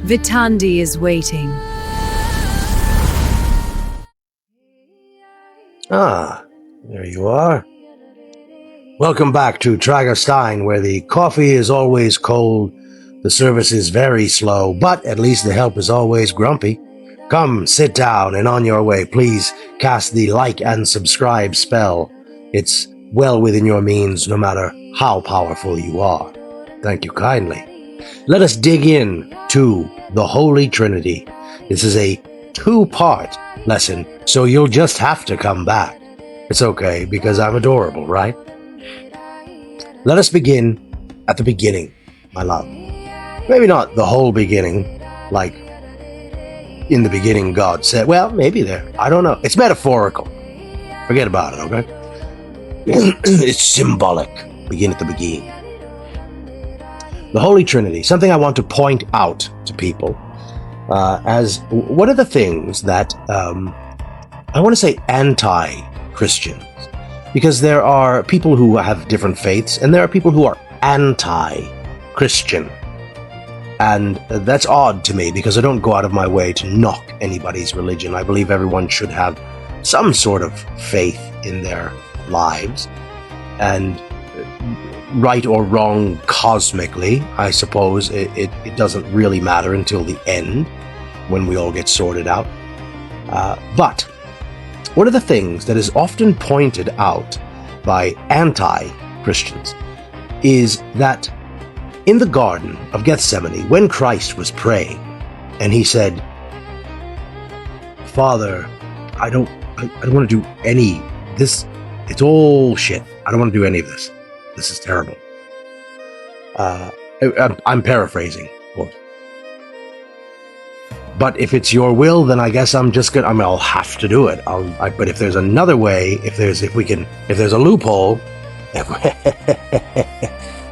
Vitandi is waiting. Ah, there you are. Welcome back to Trygger Stein, where the coffee is always cold, the service is very slow, but at least the help is always grumpy. Come, sit down, and on your way, please cast the like and subscribe spell. It's well within your means, no matter how powerful you are. Thank you kindly. Let us dig in to the Holy Trinity. This is a two-part lesson, so you'll just have to come back. It's okay, because I'm adorable, right? Let us begin at the beginning, my love. Maybe not the whole beginning, like in the beginning God said. Well, maybe there. I don't know. It's metaphorical. Forget about it, okay? It's symbolic. Begin at the beginning. The Holy Trinity, something I want to point out to people as what are the things that I want to say anti-Christians, because there are people who have different faiths and there are people who are anti-Christian. And that's odd to me because I don't go out of my way to knock anybody's religion. I believe everyone should have some sort of faith in their lives. And right or wrong cosmically, I suppose it doesn't really matter until the end when we all get sorted out. But one of the things that is often pointed out by anti-Christians is that in the Garden of Gethsemane, when Christ was praying, and he said, Father, I don't want to do any this. It's all shit. I don't want to do any of this. This is terrible. I'm paraphrasing, of course. But if it's your will, then I guess I'm just gonna. I'll have to do it. But if there's another way, if there's a loophole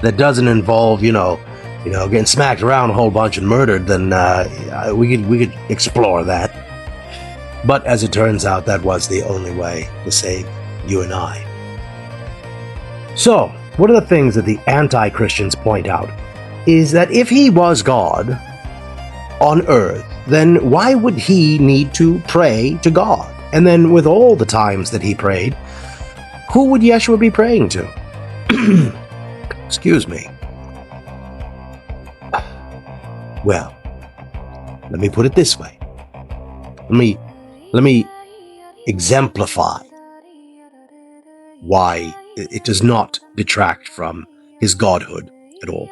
that doesn't involve, getting smacked around a whole bunch and murdered, then we could explore that. But as it turns out, that was the only way to save you and I. So, one of the things that the anti-Christians point out is that if he was God on earth, then why would he need to pray to God? And then with all the times that he prayed, who would Yeshua be praying to? Excuse me. Well, let me put it this way. Let me exemplify why it does not detract from his godhood at all.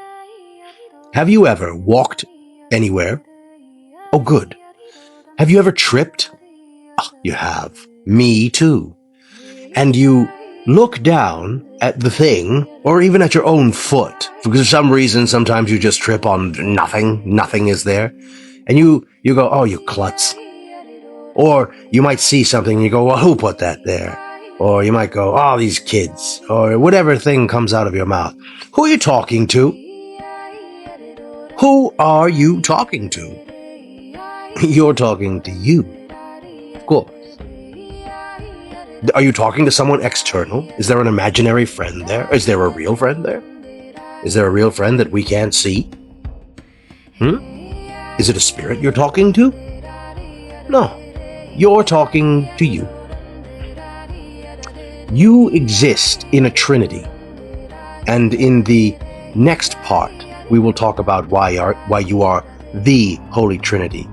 Have you ever walked anywhere? Oh, good. Have you ever tripped? Oh, you have. Me too. And you look down at the thing, or even at your own foot, because for some reason sometimes you just trip on nothing is there, and you go, oh, you klutz. Or you might see something and you go, well, who put that there? Or you might go, oh, these kids, or whatever thing comes out of your mouth. Who are you talking to? Who are you talking to? You're talking to you, of course. Are you talking to someone external? Is there an imaginary friend there? Is there a real friend there? Is there a real friend that we can't see? Is it a spirit you're talking to? No, you're talking to you. You exist in a trinity, and in the next part, we will talk about why you are the Holy Trinity.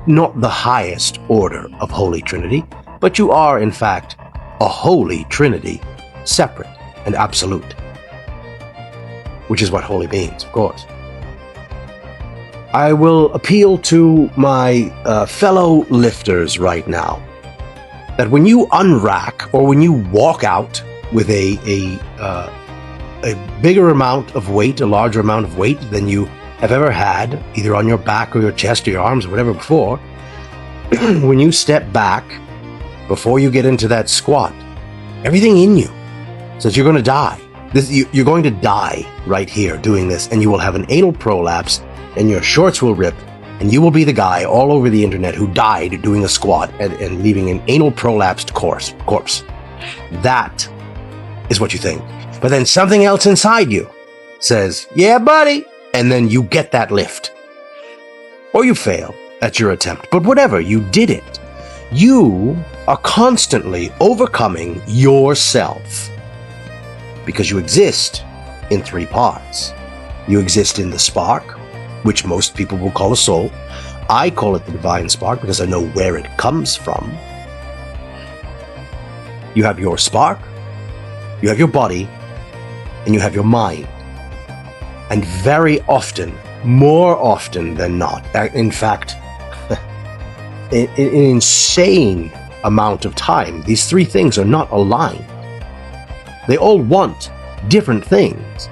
Not the highest order of Holy Trinity, but you are, in fact, a Holy Trinity, separate and absolute. Which is what holy means, of course. I will appeal to my fellow lifters right now, that when you unrack or when you walk out with a bigger amount of weight, a larger amount of weight than you have ever had, either on your back or your chest or your arms or whatever before, when you step back, before you get into that squat, everything in you says you're going to die. You're going to die right here doing this, and you will have an anal prolapse, and your shorts will rip, and you will be the guy all over the internet who died doing a squat and leaving an anal prolapsed corpse. That is what you think. But then something else inside you says, yeah, buddy, and then you get that lift. or you fail at your attempt. But whatever, you did it. You are constantly overcoming yourself because you exist in three parts. You exist in the spark, which most people will call a soul. I call it the divine spark because I know where it comes from. You have your spark, you have your body, and you have your mind. And very often, more often than not, in fact, an insane amount of time, these three things are not aligned. They all want different things.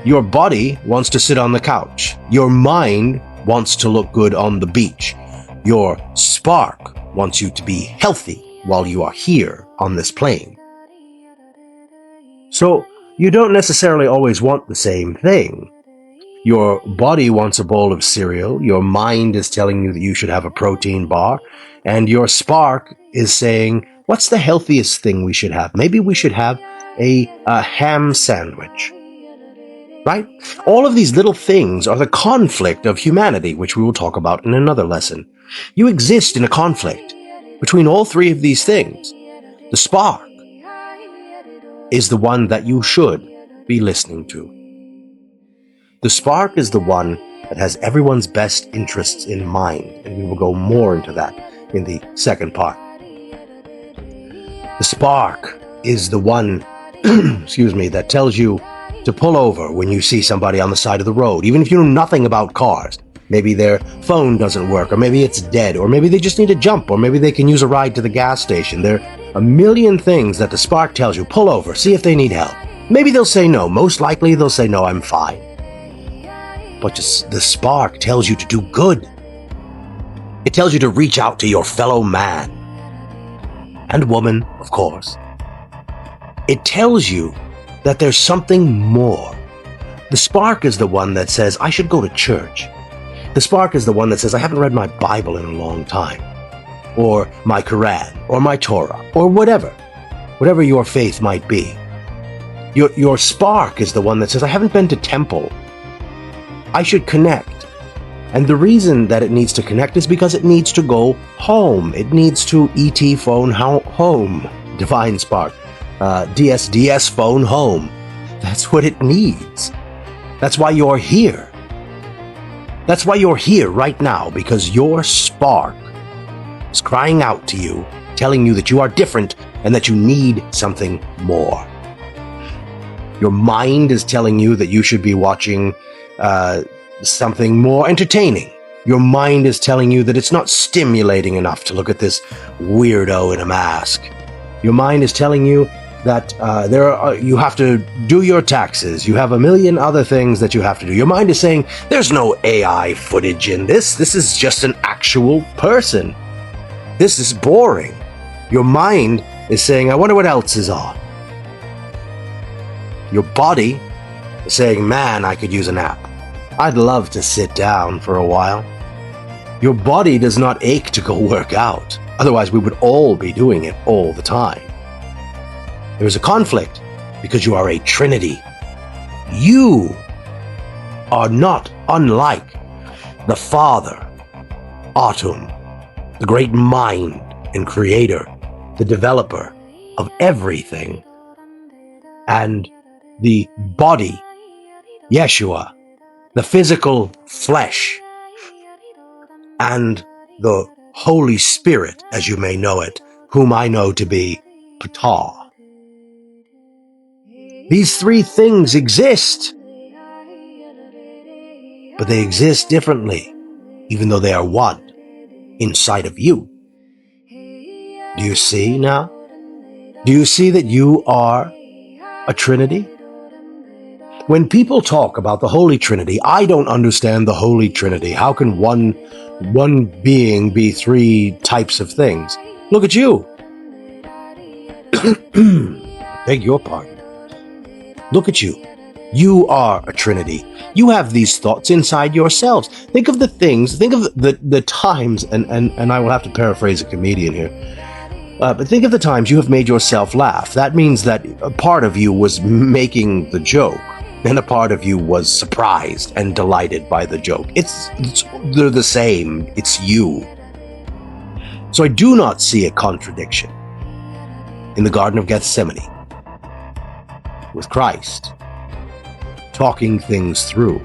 Your body wants to sit on the couch. Your mind wants to look good on the beach. Your spark wants you to be healthy while you are here on this plane. So you don't necessarily always want the same thing. Your body wants a bowl of cereal, your mind is telling you that you should have a protein bar, and your spark is saying, what's the healthiest thing we should have? Maybe we should have a ham sandwich. Right? All of these little things are the conflict of humanity, which we will talk about in another lesson. You exist in a conflict between all three of these things. The spark is the one that you should be listening to. The spark is the one that has everyone's best interests in mind, and we will go more into that in the second part. The spark is the one, that tells you to pull over when you see somebody on the side of the road, even if you know nothing about cars. Maybe their phone doesn't work, or maybe it's dead, or maybe they just need a jump, or maybe they can use a ride to the gas station. There are a million things that the spark tells you. Pull over, see if they need help. Maybe they'll say no. Most likely they'll say no, I'm fine. But the spark tells you to do good. It tells you to reach out to your fellow man and woman, of course. It tells you that there's something more. The spark is the one that says, I should go to church. The spark is the one that says, I haven't read my Bible in a long time, or my Quran, or my Torah, or whatever your faith might be. Your spark is the one that says, I haven't been to temple. I should connect. And the reason that it needs to connect is because it needs to go home. It needs to ET phone home. Divine spark. DS phone home. That's what it needs. That's why you're here. That's why you're here right now, because your spark is crying out to you, telling you that you are different and that you need something more. Your mind is telling you that you should be watching something more entertaining. Your mind is telling you that it's not stimulating enough to look at this weirdo in a mask. Your mind is telling you that you have to do your taxes. You have a million other things that you have to do. Your mind is saying, there's no AI footage in this. This is just an actual person. This is boring. Your mind is saying, I wonder what else is on. Your body is saying, man, I could use a nap. I'd love to sit down for a while. Your body does not ache to go work out. Otherwise, we would all be doing it all the time. There is a conflict because you are a trinity. You are not unlike the Father, Atum, the great mind and creator, the developer of everything, and the body, Yeshua, the physical flesh, and the Holy Spirit, as you may know it, whom I know to be Ptah. These three things exist, but they exist differently, even though they are one inside of you. Do you see now? Do you see that you are a Trinity? When people talk about the Holy Trinity, I don't understand the Holy Trinity. How can one being be three types of things? Look at you. Beg your pardon. Look at you. You are a Trinity. You have these thoughts inside yourselves. Think of the things, think of the times, and I will have to paraphrase a comedian here. But think of the times you have made yourself laugh. That means that a part of you was making the joke. And a part of you was surprised and delighted by the joke. They're the same. It's you. So I do not see a contradiction in the Garden of Gethsemane with Christ talking things through.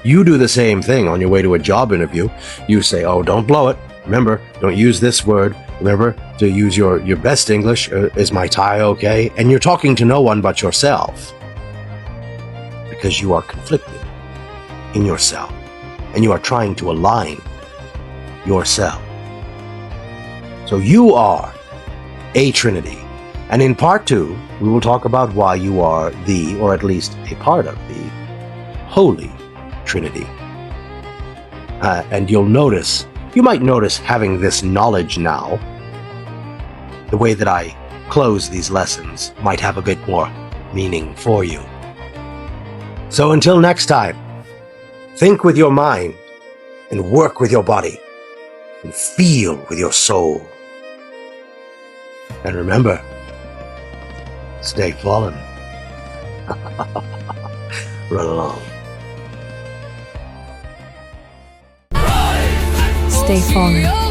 You do the same thing on your way to a job interview. You say, oh, don't blow it. Remember, don't use this word. Remember to use your best English. Is my tie okay? And you're talking to no one but yourself because you are conflicted in yourself and you are trying to align yourself. So you are a trinity. And in part 2, we will talk about why you are the, or at least a part of the, Holy Trinity. And you might notice having this knowledge now, the way that I close these lessons might have a bit more meaning for you. So until next time, think with your mind and work with your body and feel with your soul. And remember, stay fallen. Run along. Stay fallen.